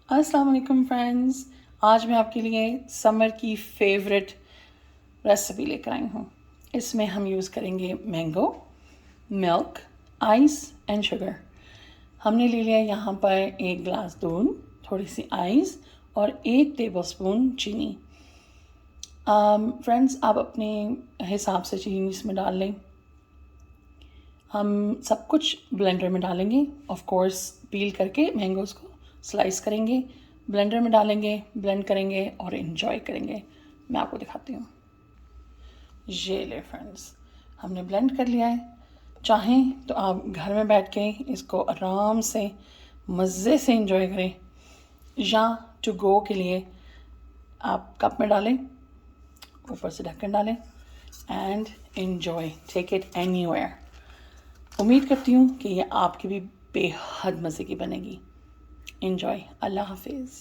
अस्सलाम वालेकुम फ्रेंड्स, आज मैं आपके लिए समर की फेवरेट रेसिपी लेकर आई हूँ। इसमें हम यूज़ करेंगे mango, milk, ice and sugar. हमने ले लिया यहाँ पर 1 गिलास दूध, थोड़ी सी आइस और 1 टेबलस्पून चीनी। फ्रेंड्स, आप अपने हिसाब से चीनी इसमें डाल लें। हम सब कुछ ब्लेंडर में डालेंगे। ऑफ कोर्स पील करके मैंगोज़ को स्लाइस करेंगे, ब्लेंडर में डालेंगे, ब्लेंड करेंगे और इन्जॉय करेंगे। मैं आपको दिखाती हूँ। ये ले फ्रेंड्स, हमने ब्लेंड कर लिया है। चाहें तो आप घर में बैठ के इसको आराम से मज़े से इन्जॉय करें, या टू गो के लिए आप कप में डालें, ऊपर से ढक्कन डालें and enjoy, take it anywhere. उम्मीद करती हूँ कि ये आपकी भी बेहद मज़े की बनेगी। एन्जॉय। अल्लाह हाफिज़।